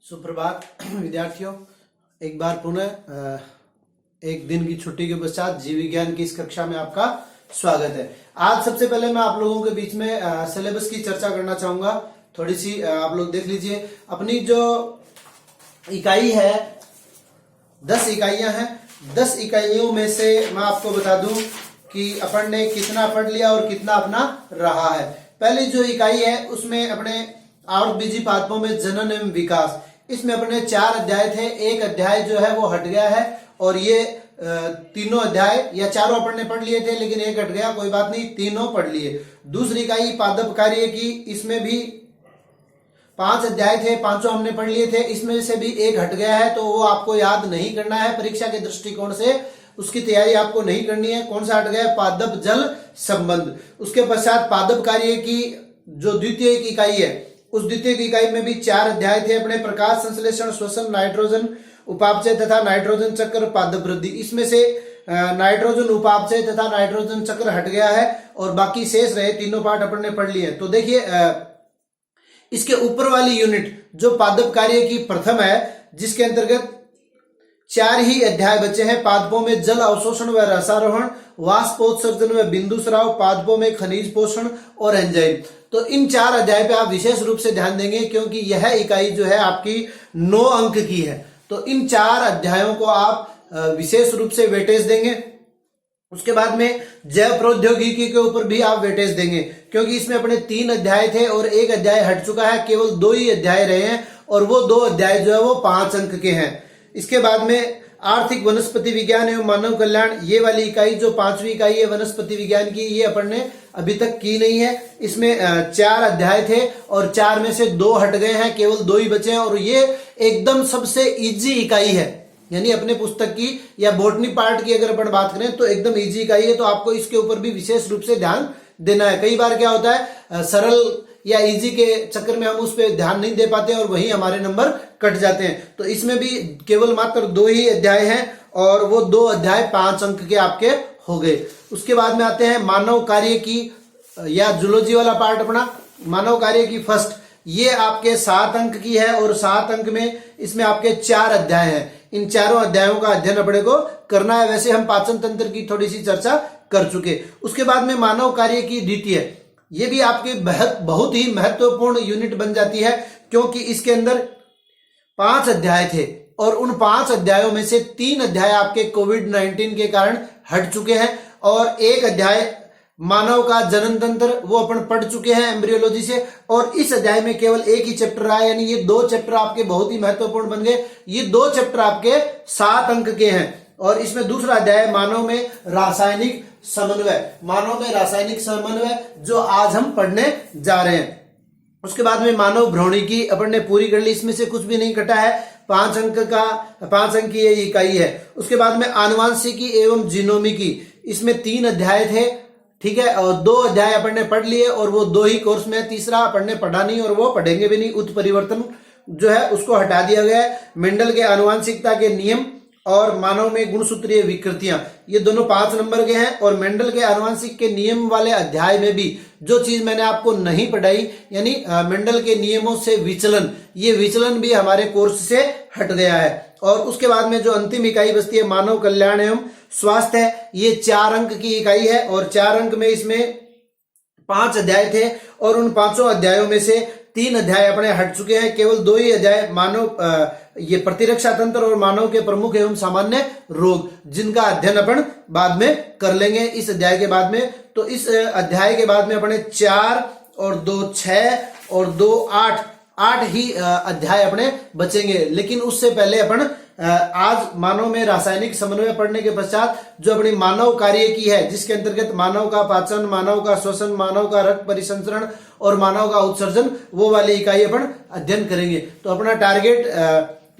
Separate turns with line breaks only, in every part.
सुप्रभात विद्यार्थियों, एक बार पुनः एक दिन की छुट्टी के पश्चात जीव विज्ञान की इस कक्षा में आपका स्वागत है। आज सबसे पहले मैं आप लोगों के बीच में सिलेबस की चर्चा करना चाहूंगा। थोड़ी सी आप लोग देख लीजिए। अपनी जो इकाई है 10 इकाइयां हैं। 10 इकाइयों में से मैं आपको बता दूं कि अपन ने कितना पढ़ लिया और कितना अपना रहा है। पहली जो इकाई है उसमें अपने आवर्त बीजी पादपों में जनन एवं विकास, इसमें अपने 4 अध्याय थे। एक अध्याय जो है वो हट गया है और ये तीनों अध्याय या चारों अपन ने पढ़ लिए थे, लेकिन एक हट गया, कोई बात नहीं, तीनों पढ़ लिए। दूसरी इकाई पादप कार्य की, इसमें भी 5 अध्याय थे, पांचों हमने पढ़ लिए थे। इसमें से भी एक हट गया है, तो वो आपको याद नहीं करना है परीक्षा के दृष्टिकोण से, उसकी तैयारी आपको नहीं करनी है। कौन सा हट गया? पादप जल संबंध। उसके पश्चात पादप कार्य की जो द्वितीय इकाई है, उस द्वितीय इकाई में भी 4 अध्याय थे अपने। प्रकाश संश्लेषण, श्वसन, नाइट्रोजन उपापचय तथा नाइट्रोजन चक्र, पादप वृद्धि। इसमें से नाइट्रोजन उपापचय तथा नाइट्रोजन चक्र हट गया है और बाकी शेष रहे तीनों पार्ट अपन ने पढ़ लिए। तो देखिए, इसके ऊपर वाली यूनिट जो पादप कार्य की प्रथम है, जिसके अंतर्गत 4 ही अध्याय बचे हैं। पादपों में जल अवशोषण व रसारोहण, वाष्पोत्सर्जन व बिंदु स्राव, पादपों में खनिज पोषण और एंजाइम। तो इन 4 अध्याय पे आप विशेष रूप से ध्यान देंगे, क्योंकि यह इकाई जो है आपकी 9 अंक की है। तो इन 4 अध्यायों को आप विशेष रूप से वेटेज देंगे। उसके बाद में जैव प्रौद्योगिकी के ऊपर भी आप वेटेज देंगे, क्योंकि इसमें अपने 3 अध्याय थे और एक अध्याय हट चुका है, केवल 2 ही अध्याय रहे हैं और वो 2 अध्याय जो है वो 5 अंक के हैं। इसके बाद में आर्थिक वनस्पति विज्ञान एवं मानव कल्याण, ये वाली इकाई जो 5वीं इकाई है वनस्पति विज्ञान की, ये अपन ने अभी तक की नहीं है। इसमें 4 अध्याय थे और 4 में से 2 हट गए हैं, केवल 2 ही बचे हैं और ये एकदम सबसे इजी इकाई है। यानी अपने पुस्तक की या बॉटनी पार्ट की अगर अपन बात करें तो एकदम इजी इकाई है, तो आपको इसके ऊपर भी विशेष रूप से ध्यान देना है। कई बार क्या होता है, सरल या इजी के चक्कर में हम उस पर ध्यान नहीं दे पाते और वहीं हमारे नंबर कट जाते हैं। तो इसमें भी केवल मात्र 2 ही अध्याय हैं और वो 2 अध्याय 5 अंक के आपके हो गए। उसके बाद में आते हैं मानव कार्य की या जूलॉजी वाला पार्ट अपना। मानव कार्य की फर्स्ट, ये आपके 7 अंक की है और 7 अंक में इसमें आपके 4 अध्याय हैं। इन चारों अध्यायों का अध्ययन अपने को करना है। वैसे हम पाचन तंत्र की थोड़ी सी चर्चा कर चुके। उसके बाद में मानव कार्य की द्वितीय, ये भी आपके बहुत ही महत्वपूर्ण यूनिट बन जाती है, क्योंकि इसके अंदर 5 अध्याय थे और उन 5 अध्यायों में से 3 अध्याय आपके कोविड-19 के कारण हट चुके हैं और एक अध्याय मानव का जनन तंत्र वो अपन पढ़ चुके हैं एम्ब्रियोलॉजी से, और इस अध्याय में केवल एक ही चैप्टर रहा है। यानी ये 2 चैप्टर आपके बहुत ही महत्वपूर्ण बन गए। ये 2 चैप्टर आपके 7 अंक के हैं और इसमें दूसरा अध्याय मानव में रासायनिक समन्वय, मानव में रासायनिक समन्वय, जो आज हम पढ़ने जा रहे हैं। उसके बाद में मानव भ्रूणिकी अपन ने पूरी कर ली, इसमें से कुछ भी नहीं कटा है। 5 अंक की ये इकाई है। उसके बाद में आनुवांशिकी एवं जीनोमिकी, इसमें 3 अध्याय थे, ठीक है, और 2 अध्याय अपन ने पढ़ लिए और वो 2 ही कोर्स में, तीसरा अपन ने पढ़ा नहीं और वो पढ़ेंगे भी नहीं। उत्परिवर्तन जो है उसको हटा दिया गया है। मेंडल के आनुवांशिकता के नियम और मानव में गुणसूत्रीय विकृतियां, ये दोनों 5 नंबर के हैं। और मेंडल के आनुवांशिक के नियम वाले अध्याय में भी जो चीज मैंने आपको नहीं पढ़ाई, यानी मेंडल के नियमों से विचलन, ये विचलन भी हमारे कोर्स से हट गया है। और उसके बाद में जो अंतिम इकाई बचती है मानव कल्याण एवं स्वास्थ्य है, ये 4 अंक की इकाई है और 4 अंक में इसमें 5 अध्याय थे और उन 5 अध्यायों में से 3 अध्याय अपने हट चुके हैं। केवल 2 ही अध्याय मानव ये प्रतिरक्षा तंत्र और मानव के प्रमुख एवं सामान्य रोग, जिनका अध्ययन अपन बाद में कर लेंगे इस अध्याय के बाद में। तो इस अध्याय के बाद में अपने 4 और 2 6 और 2 8 ही अध्याय अपने बचेंगे। लेकिन उससे पहले अपन आज मानव में रासायनिक समन्वय पढ़ने के पश्चात जो अपनी मानव कार्य की है, जिसके अंतर्गत मानव का पाचन, मानव का श्वसन, मानव का रक्त परिसंचरण और मानव का उत्सर्जन, वो वाली इकाई अपन अध्ययन करेंगे। तो अपना टारगेट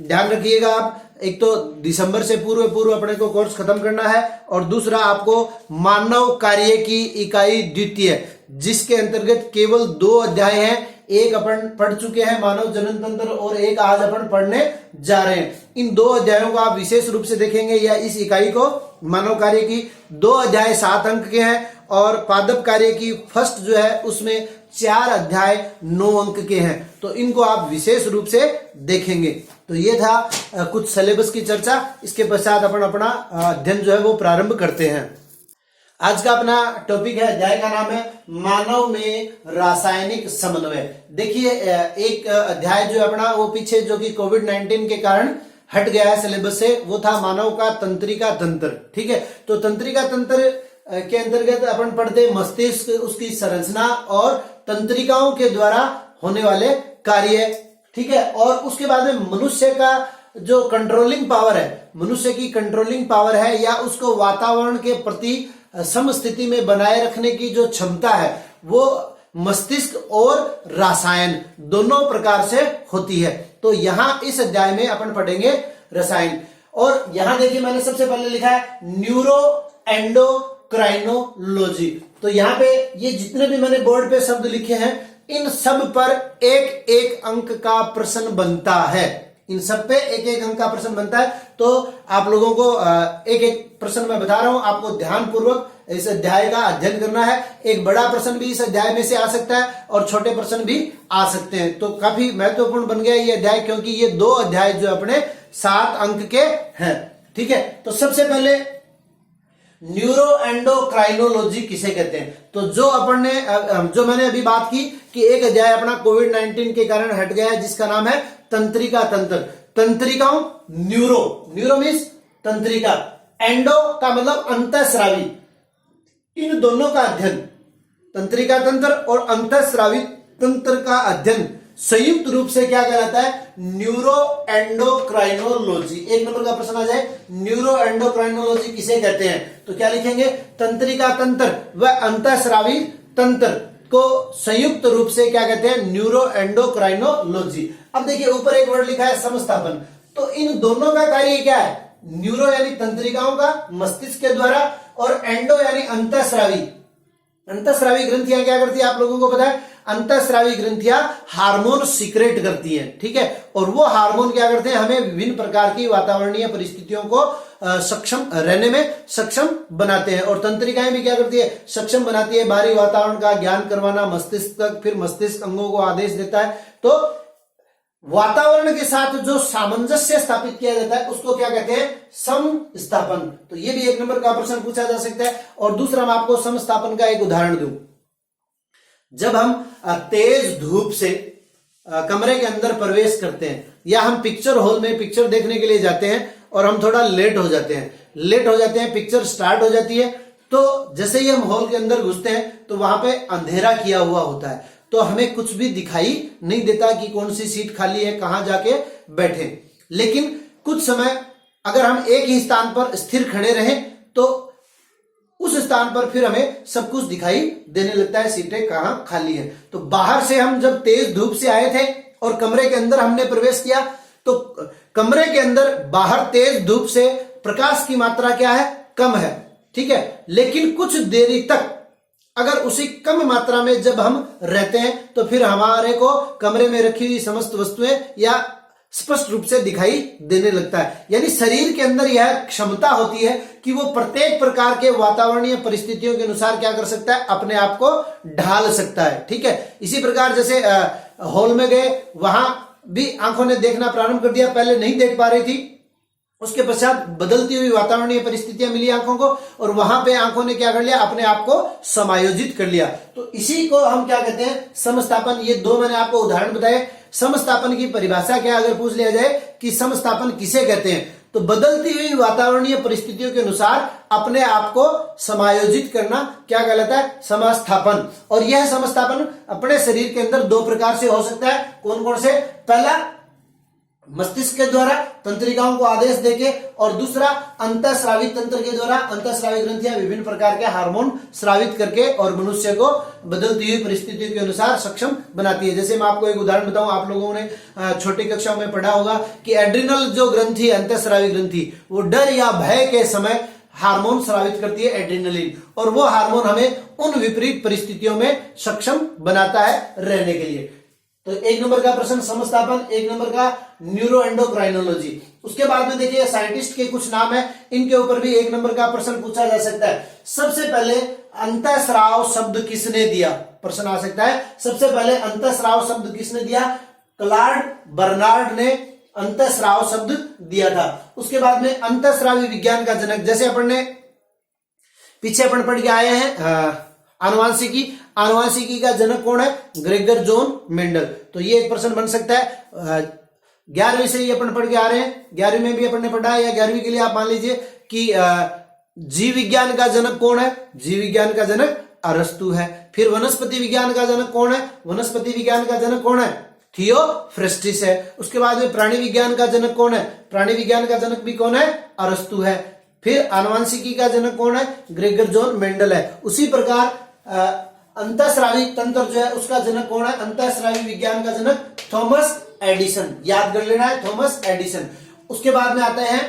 ध्यान रखिएगा आप, एक तो दिसंबर से पूर्व अपने को कोर्स खत्म करना है और दूसरा आपको मानव कार्य की इकाई द्वितीय, जिसके अंतर्गत केवल 2 अध्याय हैं। एक अपन पढ़ चुके हैं मानव जनन तंत्र और एक आज अपन पढ़ने जा रहे हैं। इन 2 अध्यायों को आप विशेष रूप से देखेंगे या इस इकाई को मानव कार्य की 2 अध्याय 7 अंक के हैं और पादप कार्य की फर्स्ट जो है उसमें 4 अध्याय 9 अंक के हैं, तो इनको आप विशेष रूप से देखेंगे। तो ये था कुछ सिलेबस की चर्चा। इसके पश्चात अपन अपना अध्ययन जो है वो प्रारंभ करते हैं। आज का अपना टॉपिक है, अध्याय का नाम है मानव में रासायनिक समन्वय। देखिए एक अध्याय जो है अपना वो पीछे जो कि कोविड-19 के कारण हट गया है सिलेबस से, वो था मानव का तंत्रिका तंत्र। ठीक है, तो तंत्रिका तंत्र के अंतर्गत अपन पढ़ते मस्तिष्क, उसकी संरचना और तंत्रिकाओं के द्वारा होने वाले कार्य। ठीक है, और उसके बाद में मनुष्य का जो कंट्रोलिंग पावर है, मनुष्य की कंट्रोलिंग पावर है या उसको वातावरण के प्रति समस्थिति में बनाए रखने की जो क्षमता है, वो मस्तिष्क और रसायन दोनों प्रकार से होती है। तो यहां इस अध्याय में अपन पढ़ेंगे रसायन। और यहां देखिए मैंने सबसे पहले लिखा है न्यूरो एंडोक्राइनोलॉजी। तो यहां पे ये जितने भी मैंने बोर्ड पे शब्द लिखे हैं, इन सब पर एक एक अंक का प्रश्न बनता है। इन सब पे एक एक अंक का प्रश्न बनता है। तो आप लोगों को एक एक प्रश्न मैं बता रहा हूं, आपको ध्यान पूर्वक इस अध्याय का अध्ययन करना है। एक बड़ा प्रश्न भी इस अध्याय में से आ सकता है और छोटे प्रश्न भी आ सकते हैं। तो काफी महत्वपूर्ण बन गया ये अध्याय, क्योंकि ये 2 अध्याय जो अपने 7 अंक के हैं। ठीक है, तो सबसे पहले न्यूरो एंडोक्राइनोलॉजी किसे कहते हैं? तो जो अपन ने जो मैंने अभी बात की कि एक अध्याय अपना कोविड-19 के कारण हट गया है, जिसका नाम है तंत्रिका तंत्र। तंत्रिकाओं, न्यूरो मीन्स तंत्रिका, एंडो का मतलब अंतःस्रावी, इन दोनों का अध्ययन, तंत्रिका तंत्र और अंतःस्रावी तंत्र का अध्ययन संयुक्त रूप से क्या कहलाता है? Neuro endocrinology. 1 नंबर का प्रश्न आ जाए, न्यूरो एंडोक्राइनोलॉजी किसे कहते हैं? तो क्या लिखेंगे? तंत्रिका तंत्र व अंतःस्रावी तंत्र को संयुक्त रूप से क्या कहते हैं? Neuro endocrinology. अब देखिए ऊपर एक वर्ड लिखा है समस्थापन। तो इन दोनों का कार्य क्या है? न्यूरो यानी तंत्रिकाओं का मस्तिष्क के द्वारा, और एंडो यानी अंतःस्रावी। अंतःस्रावी ग्रंथियां क्या करती है आप लोगों को पता है? अंतःस्रावी ग्रंथियां हार्मोन सीक्रेट करती हैं। ठीक है, और वो हार्मोन क्या करते हैं? हमें विभिन्न प्रकार की वातावरणीय परिस्थितियों को सक्षम रहने में सक्षम बनाते हैं। और तंत्रिकाएं भी क्या करती है? सक्षम बनाती है बाहरी वातावरण का ज्ञान करवाना मस्तिष्क तक, फिर मस्तिष्क अंगों को आदेश देता है। तो वातावरण के साथ जो सामंजस्य स्थापित किया जाता है उसको क्या कहते हैं? समस्थापन। तो ये भी 1 नंबर का प्रश्न पूछा जा सकता है। और दूसरा मैं आपको समस्थापन का एक उदाहरण दूं। जब हम तेज धूप से कमरे के अंदर प्रवेश करते हैं, या हम पिक्चर हॉल में पिक्चर देखने के लिए जाते हैं और हम थोड़ा लेट हो जाते हैं, पिक्चर स्टार्ट हो जाती है, तो जैसे ही हम हॉल के अंदर घुसते हैं तो वहां पे अंधेरा किया हुआ होता है, तो हमें कुछ भी दिखाई नहीं देता कि कौन सी सीट खाली है, कहां जाके बैठे। लेकिन कुछ समय अगर हम एक ही स्थान पर स्थिर खड़े रहें तो उस स्थान पर फिर हमें सब कुछ दिखाई देने लगता है, सीटें कहां खाली है। तो बाहर से हम जब तेज धूप से आए थे और कमरे के अंदर हमने प्रवेश किया, तो कमरे के अंदर बाहर तेज धूप से प्रकाश की मात्रा क्या है? कम है। ठीक है, लेकिन कुछ देरी तक अगर उसी कम मात्रा में जब हम रहते हैं तो फिर हमारे को कमरे में रखी हुई समस्त वस्तुएं या स्पष्ट रूप से दिखाई देने लगता है। यानी शरीर के अंदर यह क्षमता होती है कि वो प्रत्येक प्रकार के वातावरणीय परिस्थितियों के अनुसार क्या कर सकता है? अपने आप को ढाल सकता है। ठीक है, इसी प्रकार जैसे हॉल में गए, वहां भी आंखों ने देखना प्रारंभ कर दिया, पहले नहीं देख पा रही थी, उसके पश्चात बदलती हुई वातावरणीय परिस्थितियां मिली आंखों को, और वहां पे आंखों ने क्या कर लिया? अपने आप को समायोजित कर लिया। तो इसी को हम क्या कहते हैं? समस्थापन। ये 2 मैंने आपको उदाहरण बताए। समस्थापन की परिभाषा क्या अगर पूछ लिया जाए कि समस्थापन किसे कहते हैं, तो बदलती हुई वातावरणीय परिस्थितियों के अनुसार अपने आप को समायोजित करना क्या कहलाता है? समस्थापन। और यह समस्थापन अपने शरीर के अंदर 2 प्रकार से हो सकता है। कौन कौन से? पहला मस्तिष्क के द्वारा तंत्रिकाओं को आदेश देके, और दूसरा अंतःस्रावी तंत्र के द्वारा। अंतःस्रावी ग्रंथियां विभिन्न प्रकार के हार्मोन स्रावित करके और मनुष्य को बदलती हुई परिस्थितियों के अनुसार सक्षम बनाती है। जैसे मैं आपको एक उदाहरण बताऊं, आप लोगों ने छोटी कक्षा में पढ़ा होगा कि एड्रिनल जो ग्रंथि है, अंतःस्रावी ग्रंथि, वो डर या भय के समय हार्मोन स्रावित करती है, एड्रिनलिन, और वो हार्मोन हमें उन विपरीत परिस्थितियों में सक्षम बनाता है रहने के लिए। तो 1 नंबर का प्रश्न समस्थापन, 1 नंबर का न्यूरो एंडोक्राइनोलॉजी। उसके बाद में देखिए साइंटिस्ट के कुछ नाम है, इनके ऊपर भी 1 नंबर का प्रश्न पूछा जा सकता है। सबसे पहले अंतःस्राव शब्द किसने दिया, प्रश्न आ सकता है। सबसे पहले अंतःस्राव शब्द किसने दिया, क्लॉड बर्नार्ड ने अंतःस्राव शब्द दिया था। उसके बाद में अंतःस्रावी विज्ञान का जनक, जैसे अपन ने पीछे अपन पढ़ के आए हैं आनुवांशिकी, आनुवांशिकी का जनक कौन है, ग्रेगर जॉन मेंडल। तो ये एक प्रश्न बन सकता है। 11वीं से ही अपन पढ़ के आ रहे हैं, 11वीं में भी अपन ने पढ़ा है, या 11वीं के लिए आप मान लीजिए कि जीव विज्ञान का जनक कौन है, जीव विज्ञान का जनक अरस्तु है। फिर वनस्पति विज्ञान का जनक कौन है, वनस्पति विज्ञान का जनक कौन है, थियोफ्रेस्टिस है। उसके बाद में प्राणी विज्ञान का जनक कौन है, प्राणी विज्ञान का जनक भी कौन है, अरस्तु है। फिर आनुवांशिकी का जनक कौन है, ग्रेगर जॉन मेंडल है। उसी प्रकार अंतःस्रावी तंत्र जो है उसका जनक कौन है, अंतःस्रावी विज्ञान का जनक थॉमस एडिसन, याद कर लेना है, थॉमस एडिसन। उसके बाद में आता है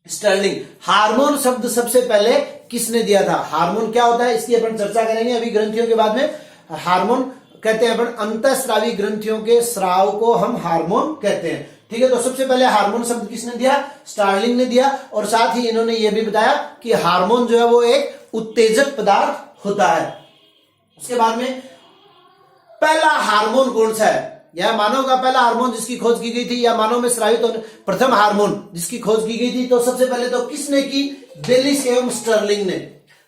स्टर्लिंग। हार्मोन शब्द सबसे पहले किसने दिया था, हार्मोन क्या होता है इसकी अपन चर्चा करेंगे अभी ग्रंथियों के बाद में। हार्मोन कहते हैं अपन अंतःस्रावी ग्रंथियों के स्राव को हम हार्मोन कहते हैं, ठीक है। तो सबसे पहले हार्मोन शब्द किसने दिया, स्टार्लिंग ने दिया। और साथ ही इन्होंने यह भी बताया कि हार्मोन जो है वो एक उत्तेजक पदार्थ होता है। उसके बाद में पहला हार्मोन कौन सा है, या मानव का पहला हार्मोन जिसकी खोज की गई थी, या मानव में स्रावित होने प्रथम हार्मोन जिसकी खोज की गई थी, तो सबसे पहले तो किसने की, बेलिस एवं स्टर्लिंग ने।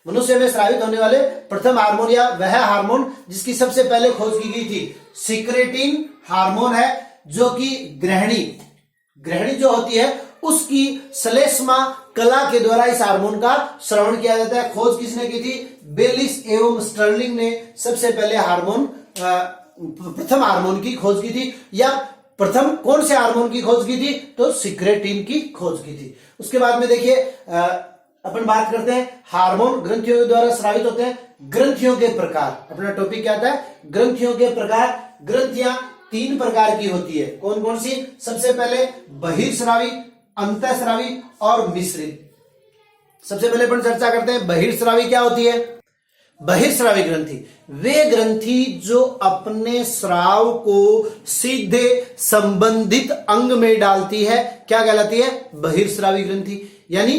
मनुष्य में स्रावित होने वाले प्रथम हार्मोन या वह हार्मोन जिसकी सबसे पहले खोज की गई थी सिक्रेटिन हार्मोन है, जो कि ग्रहणी जो होती है उसकी श्लेष्मा कला के द्वारा इस हार्मोन का श्रवण किया जाता है। खोज किसने की थी, बेलिस एवं स्टर्लिंग ने सबसे पहले हार्मोन प्रथम हार्मोन की खोज की थी। या प्रथम कौन से हार्मोन की खोज की थी, तो सिक्रेटिन की खोज की थी। उसके बाद में देखिए अपन बात करते हैं हार्मोन ग्रंथियों के द्वारा स्रावित होते हैं। ग्रंथियों के प्रकार, अपना टॉपिक क्या आता है, ग्रंथियों के प्रकार। ग्रंथियां 3 प्रकार की होती है, कौन कौन सी, सबसे पहले बहिर्स्रावी, अंतःस्रावी और मिश्रित। सबसे पहले अपन चर्चा करते हैं बहिर्स्रावी क्या होती है। बहिर्स्रावी ग्रंथि वे ग्रंथि जो अपने स्राव को सीधे संबंधित अंग में डालती है, क्या कहलाती है, बहिर्स्रावी ग्रंथि। यानी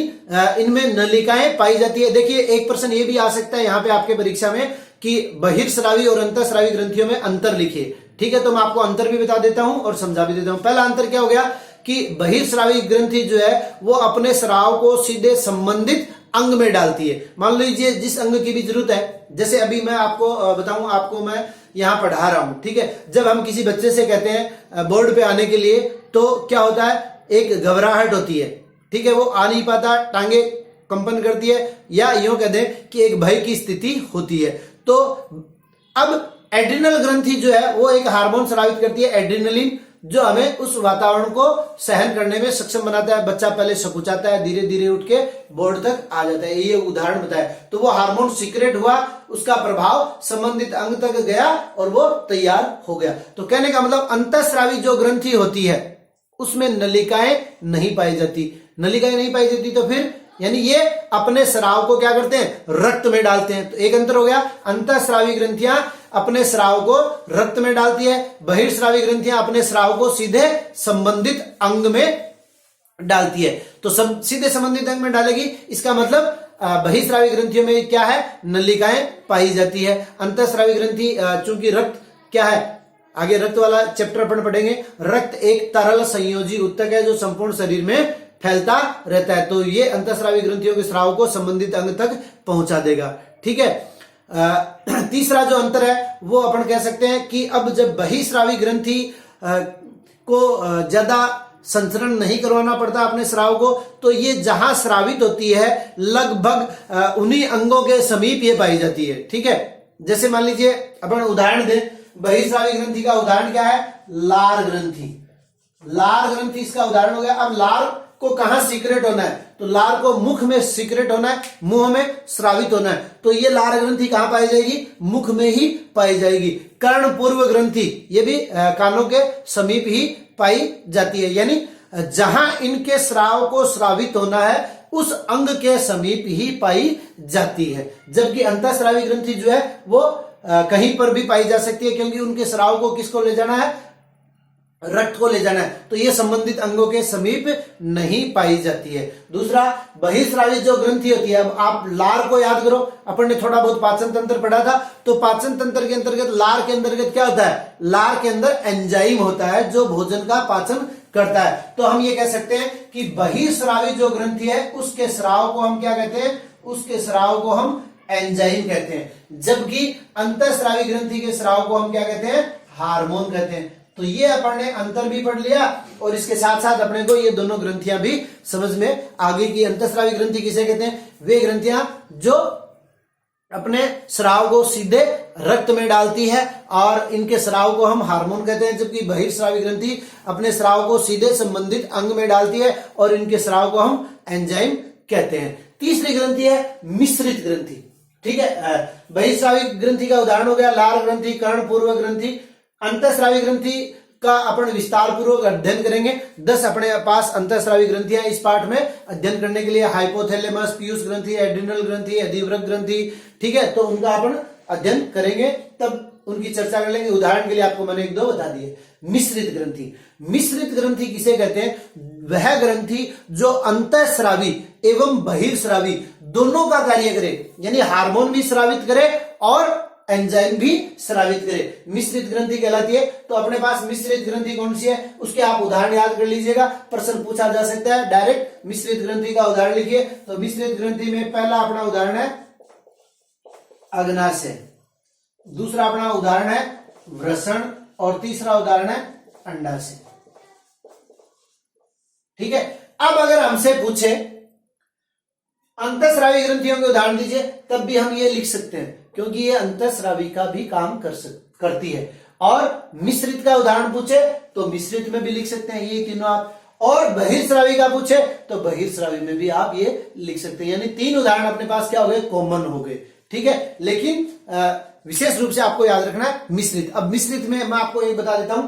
इनमें नलिकाएं पाई जाती है। देखिए एक प्रश्न ये भी आ सकता है यहां पे आपके परीक्षा में कि बहिर्स्रावी और अंतःस्रावी ग्रंथियों में अंतर लिखिए, ठीक है। तो मैं आपको अंतर भी बता देता हूं और समझा भी देता हूं। पहला अंतर क्या हो गया कि बहिर्स्रावी ग्रंथि जो है वो अपने स्राव को सीधे संबंधित अंग में डालती है। मान लीजिए जिस अंग की भी जरूरत है, जैसे अभी मैं आपको बताऊं, आपको मैं यहां पढ़ा रहा हूं, ठीक है। जब हम किसी बच्चे से कहते हैं बोर्ड पे आने के लिए, तो क्या होता है, एक घबराहट होती है, ठीक है, वो आ नहीं पाता, टांगे कंपन करती है, या यूं कह दें कि एक भय की स्थिति होती है। तो अब एड्रिनल ग्रंथि जो है वो एक हार्मोन स्रावित करती है, एड्रिनलिन, जो हमें उस वातावरण को सहन करने में सक्षम बनाता है। बच्चा पहले सकुचाता है, धीरे धीरे उठ के बोर्ड तक आ जाता है, ये उदाहरण बताया। तो वो हार्मोन सीक्रेट हुआ, उसका प्रभाव संबंधित अंग तक गया और वो तैयार हो गया। तो कहने का मतलब अंतःस्रावी जो ग्रंथि होती है उसमें नलिकाएं नहीं पाई जाती। नलिकाएं नहीं पाई जाती तो फिर यानी ये अपने स्राव को क्या करते हैं, रक्त में डालते हैं। तो एक अंतर हो गया, अंतःस्रावी ग्रंथियां अपने स्राव को रक्त में डालती है, बहिर्स्रावी ग्रंथियां अपने स्राव को सीधे संबंधित अंग में डालती है। तो सीधे संबंधित अंग में डालेगी, इसका मतलब बहिर्स्रावी ग्रंथियों में क्या है, नलिकाएं पाई जाती है। अंतःस्रावी ग्रंथि चूंकि रक्त क्या है, आगे रक्त वाला चैप्टर अपन पढ़ेंगे। रक्त एक तरल संयोजी उत्तक है जो संपूर्ण शरीर में फैलता रहता है। तो ये अंतःस्रावी ग्रंथियों के स्राव को संबंधित अंग तक पहुंचा देगा, ठीक है। तीसरा जो अंतर है वो अपन कह सकते हैं कि अब जब बहिर्स्रावी ग्रंथि को ज्यादा संचरण नहीं करवाना पड़ता अपने स्राव को, तो ये जहां स्रावित होती है लगभग उन्हीं अंगों के समीप ये पाई जाती है, ठीक है। जैसे मान लीजिए अपन उदाहरण दें, बहिर्स्रावी ग्रंथि का उदाहरण क्या है, लार ग्रंथि। लार ग्रंथि इसका उदाहरण हो गया। अब लार को कहां सीक्रेट होना है, तो लार को मुख में सीक्रेट होना है, मुंह में स्रावित होना है। तो ये लार ग्रंथि कहां पाई जाएगी, मुख में ही पाई जाएगी। कर्ण पूर्व ग्रंथि ये भी कानों के समीप ही पाई जाती है, यानी जहां इनके स्राव को स्रावित होना है उस अंग के समीप ही पाई जाती है। जबकि अंतःस्रावी ग्रंथि जो है वो कहीं पर भी पाई जा सकती है, क्योंकि उनके स्राव को किसको ले जाना है, रक्त को ले जाना है, तो ये संबंधित अंगों के समीप नहीं पाई जाती है। दूसरा, बहिर्स्रावी जो ग्रंथि होती है, अब आप लार को याद करो, अपन ने थोड़ा बहुत पाचन तंत्र पढ़ा था, तो पाचन तंत्र के अंतर्गत लार के अंतर्गत क्या होता है, लार के अंदर एंजाइम होता है जो भोजन का पाचन करता है। तो हम ये कह सकते हैं कि बहिर्स्रावी जो ग्रंथि है उसके स्राव को हम क्या कहते हैं, उसके स्राव को हम एंजाइम कहते हैं, जबकि अंतःस्रावी ग्रंथि के स्राव को हम क्या कहते हैं, हार्मोन कहते हैं। तो ये अपन ने अंतर भी पढ़ लिया और इसके साथ साथ अपने को ये दोनों ग्रंथियां भी समझ में आगे की। अंतःस्रावी ग्रंथि किसे कहते हैं, वे ग्रंथियां जो अपने स्राव को सीधे रक्त में डालती है और इनके स्राव को हम हार्मोन कहते हैं, जबकि बहिर्स्रावी ग्रंथि अपने स्राव को सीधे संबंधित अंग में डालती है और इनके स्राव को हम एंजाइम कहते हैं। तीसरी ग्रंथि है मिश्रित ग्रंथि। ठीक है, बहिर्स्रावी ग्रंथि का उदाहरण हो गया लार ग्रंथि, कर्णपूर्व ग्रंथि। अंतःस्रावी ग्रंथि का अपन विस्तार पूर्वक अध्ययन करेंगे। 10 अपने पास अंतःस्रावी ग्रंथियां इस पाठ में अध्ययन करने के लिए, हाइपोथैलेमस, पीयूष ग्रंथि, एड्रिनल ग्रंथि, अधिवृक्क ग्रंथि, ठीक है, तो उनका अपन अध्ययन करेंगे, तब उनकी चर्चा कर लेंगे। उदाहरण के लिए आपको मैंने 1-2 बता दिए। मिश्रित ग्रंथि, मिश्रित ग्रंथि किसे कहते हैं, वह ग्रंथि जो अंतःस्रावी एवं बहिर्स्रावी दोनों का कार्य करे, यानी हार्मोन भी स्रावित करे और एंजाइम भी स्रावित करे, मिश्रित ग्रंथि कहलाती है। तो अपने पास मिश्रित ग्रंथि कौन सी है, उसके आप उदाहरण याद कर लीजिएगा, प्रश्न पूछा जा सकता है। डायरेक्ट मिश्रित ग्रंथि का उदाहरण लिखिए। तो मिश्रित ग्रंथि में पहला अपना उदाहरण है अग्नाशय, दूसरा अपना उदाहरण है वृषण और तीसरा उदाहरण है अंडाशय। ठीक है, अब अगर हमसे पूछे अंतःस्रावी ग्रंथियों के उदाहरण दीजिए, तब भी हम ये लिख सकते हैं, क्योंकि ये अंतःस्रावी का भी काम करती है। और मिश्रित का उदाहरण पूछे तो मिश्रित में भी लिख सकते हैं, ये तीनों आप। और बहिर्स्रावी का पूछे तो बहिर्स्रावी में भी आप ये लिख सकते हैं, यानी 3 उदाहरण अपने पास क्या हो गए, कॉमन हो गए। ठीक है, लेकिन विशेष रूप से आपको याद रखना है मिश्रित। अब मिश्रित में मैं आपको ये बता देता हूं,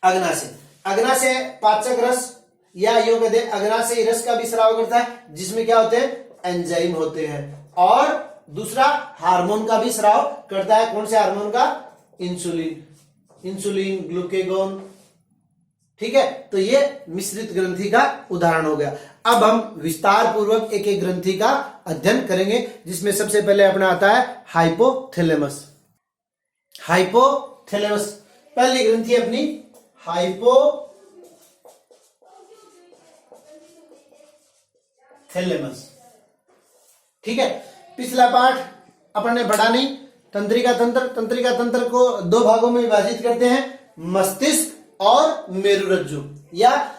अग्नाशय, अग्नाशय पाचक रस या योग कहते हैं, अग्नाशय रस का भी स्राव करता है, जिसमें क्या होते हैं, एंजाइम होते हैं। और दूसरा हार्मोन का भी स्राव करता है, कौन से हार्मोन का, इंसुलिन, इंसुलिन, ग्लूकेगॉन। ठीक है, तो ये मिश्रित ग्रंथि का उदाहरण हो गया। अब हम विस्तार पूर्वक एक एक ग्रंथि का अध्ययन करेंगे, जिसमें सबसे पहले अपना आता है हाइपोथैलेमस। हाइपोथैलेमस पहली ग्रंथि अपनी हाइपोथैलेमस। ठीक है, पिछला पाठ अपन ने पढ़ा नहीं, तंत्रिका तंत्र। तंत्रिका तंत्र को 2 भागों में विभाजित करते हैं, मस्तिष्क और मेरुरज्जु, या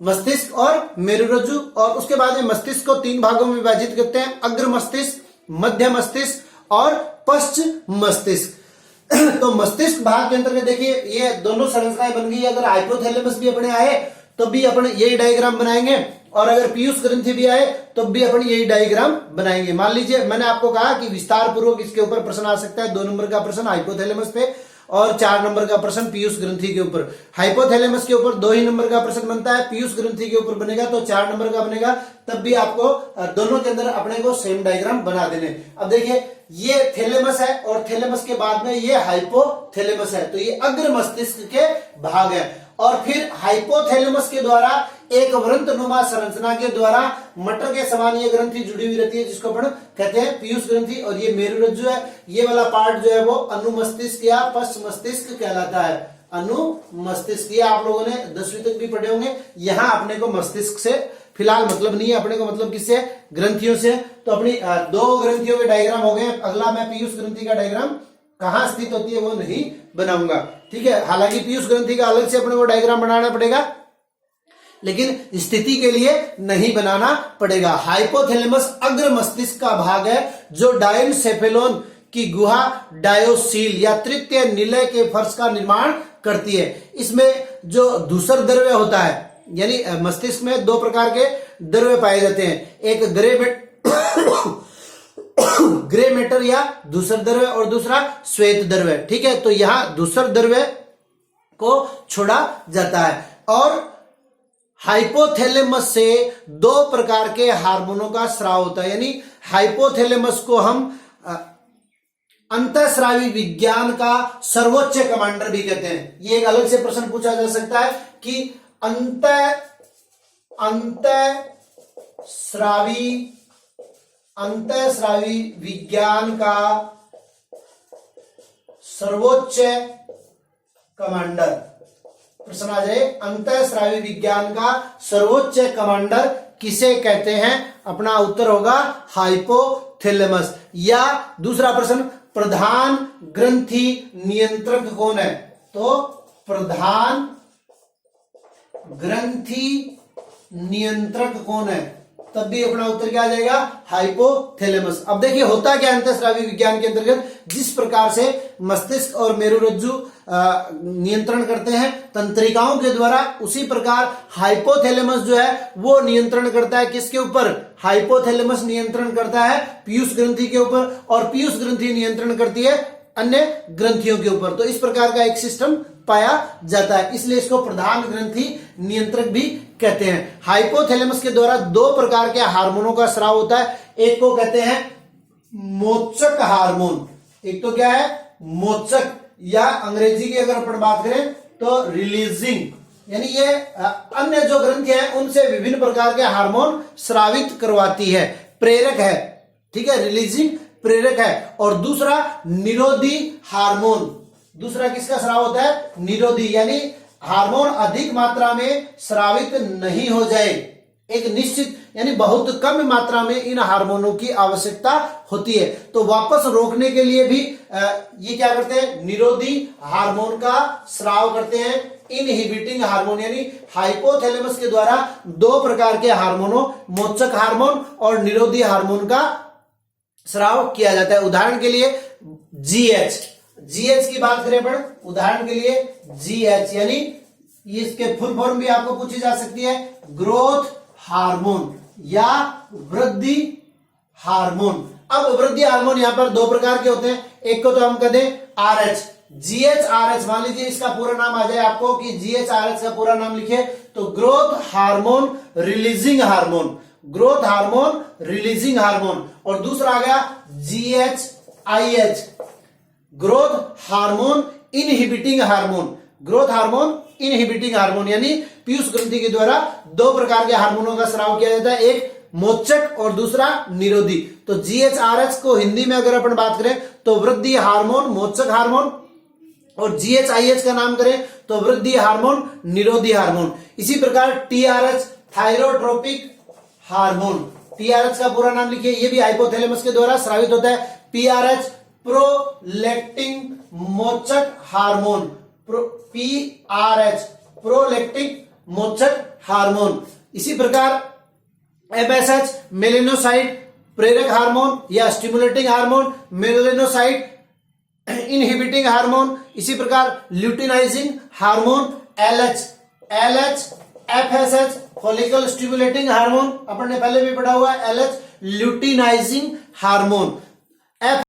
मस्तिष्क और मेरुरज्जु। और उसके बाद में मस्तिष्क को 3 भागों में विभाजित करते हैं, अग्र मस्तिष्क, मध्य मस्तिष्क और पश्च मस्तिष्क। तो मस्तिष्क भाग के अंतर्गत देखिए ये दोनों संरचनाएं बन गई। अगर हाइपोथैलेमस भी अपने आए तो भी अपन यही डायग्राम बनाएंगे, और अगर पीयूष ग्रंथि भी आए तो भी अपन यही डायग्राम बनाएंगे। मान लीजिए मैंने आपको कहा कि विस्तार पूर्वक इसके ऊपर प्रश्न आ सकता है, 2 नंबर का प्रश्न हाइपोथैलेमस पे और 4 नंबर का प्रश्न पीयूष ग्रंथि के ऊपर। हाइपोथैलेमस के ऊपर 2 ही नंबर का प्रश्न बनता है, पीयूष ग्रंथि के ऊपर बनेगा तो 4 नंबर का बनेगा। तब भी आपको दोनों के अंदर अपने को सेम डायग्राम बना देने। अब देखिए ये थैलेमस है और थैलेमस के बाद में ये हाइपोथैलेमस है, तो ये अग्र मस्तिष्क के भाग है। और फिर हाइपोथैलेमस के द्वारा एक वृंतनुमा संरचना के द्वारा मटर के समान ये ग्रंथि जुड़ी हुई रहती है, जिसको अपन कहते हैं पीयूष ग्रंथि। और ये मेरुरज्जु है, ये वाला पार्ट जो है वो अनुमस्तिष्क या पश्च मस्तिष्क कहलाता है। अनुमस्तिष्क, ये आप लोगों ने 10वीं तक भी पढ़े होंगे। यहाँ अपने को मस्तिष्क से फिलहाल मतलब नहीं है, अपने को मतलब किससे, ग्रंथियों से। तो अपनी 2 ग्रंथियों के डायग्राम हो गए। अगला मैं पीयूष ग्रंथि का डायग्राम कहां स्थित होती है वो नहीं बनाऊंगा। ठीक है, हालांकि पीयूष ग्रंथि का अलग से अपने को डायग्राम बनाना पड़ेगा, लेकिन स्थिति के लिए नहीं बनाना पड़ेगा। हाइपोथैलेमस अग्र मस्तिष्क का भाग है जो डायनसेफेलोन की गुहा डायोसील या तृतीय निलय के फर्श का निर्माण करती है। इसमें जो धूसर द्रव्य होता है, यानी मस्तिष्क में 2 प्रकार के द्रव्य पाए जाते हैं, एक ग्रे मैटर या धूसर द्रव्य और दूसरा श्वेत द्रव्य। ठीक है, तो यहां धूसर द्रव्य को छोड़ा जाता है। और हाइपोथैलेमस से 2 प्रकार के हार्मोनों का स्राव होता है, यानी हाइपोथैलेमस को हम अंतःस्रावी विज्ञान का सर्वोच्च कमांडर भी कहते हैं। ये एक अलग से प्रश्न पूछा जा सकता है कि अंतःस्रावी विज्ञान का सर्वोच्च कमांडर, प्रश्न आ जाए, अंतःस्रावी विज्ञान का सर्वोच्च कमांडर किसे कहते हैं? अपना उत्तर होगा हाइपोथैलेमस। या दूसरा प्रश्न, प्रधान ग्रंथि नियंत्रक कौन है? तो प्रधान ग्रंथि नियंत्रक कौन है? तब भी अपना उत्तर क्या आ जाएगा? हाइपोथैलेमस। अब देखिए होता क्या अंतःस्रावी विज्ञान के अंतर्गत, जिस प्रकार से मस्तिष्क और मेरुरज्जु नियंत्रण करते हैं तंत्रिकाओं के द्वारा, उसी प्रकार हाइपोथैलेमस जो है वो नियंत्रण करता है किसके ऊपर? हाइपोथैलेमस नियंत्रण करता है पीयूष ग्रंथि के ऊपर, और पीयूष ग्रंथि नियंत्रण करती है अन्य ग्रंथियों के ऊपर। तो इस प्रकार का एक सिस्टम पाया जाता है, इसलिए इसको प्रधान ग्रंथि नियंत्रक भी कहते हैं। हाइपोथैलेमस के द्वारा दो प्रकार के हार्मोनों का स्राव होता है। एक को कहते हैं मोचक हार्मोन, एक तो क्या है? मोचक, या अंग्रेजी की अगर अपन बात करें तो रिलीजिंग, यानी ये अन्य जो ग्रंथि हैं उनसे विभिन्न प्रकार के हार्मोन स्रावित करवाती है, प्रेरक है, ठीक है, रिलीजिंग प्रेरक है। और दूसरा निरोधी हार्मोन, दूसरा किसका स्राव होता है? निरोधी, यानी हार्मोन अधिक मात्रा में स्रावित नहीं हो जाए, एक निश्चित यानी बहुत कम मात्रा में इन हार्मोनों की आवश्यकता होती है। तो वापस रोकने के लिए भी ये क्या करते हैं? निरोधी हार्मोन का स्राव करते हैं, इनहिबिटिंग हार्मोन, यानी हाइपोथैलेमस के द्वारा दो प्रकार के हार्मोनों, मोचक हार्मोन और निरोधी हार्मोन का स्राव किया जाता है। उदाहरण के लिए जीएच की बात करें पर, उदाहरण के लिए जीएच, यानी इसके फुल फॉर्म भी आपको पूछी जा सकती है, ग्रोथ हार्मोन या वृद्धि हार्मोन। अब वृद्धि हार्मोन यहां पर दो प्रकार के होते हैं, एक को तो हम कहते हैं आरएच, जीएचआरएच, मान लीजिए इसका पूरा नाम आ जाए आपको कि जीएचआरएच का पूरा नाम लिखे तो growth hormone releasing hormone, growth hormone releasing hormone. और दूसरा आ गया GHIH, growth hormone inhibiting hormone, growth hormone inhibiting hormone, यानी पीयूष ग्रंथि के द्वारा दो प्रकार के हार्मोनों का स्राव किया जाता है, एक मोचक और दूसरा निरोधी। तो जीएचआरएच को हिंदी में अगर अपन बात करें तो वृद्धि हार्मोन, मोचक हार्मोन, और जीएचआईएच का नाम करें तो वृद्धि हार्मोन, निरोधी हार्मोन। इसी प्रकार टीआरएच, थायरोट्रोपिक हार्मोन, टीआरएच का पूरा नाम लिखिए, ये भी हाइपोथैलेमस के द्वारा स्रावित होता है। पीआरएच, प्रोलैक्टिन मोचक हार्मोन, पीआरएच, प्रोलैक्टिक मोचक हार्मोन। इसी प्रकार एमएसएच, मेलेनोसाइट प्रेरक हार्मोन या stimulating hormone, melanocyte inhibiting hormone. इसी प्रकार luteinising hormone LH, FSH follicle stimulating hormone, अपन ने पहले भी पढ़ा हुआ है, एलएच ल्यूटिनाइजिंग हार्मोन,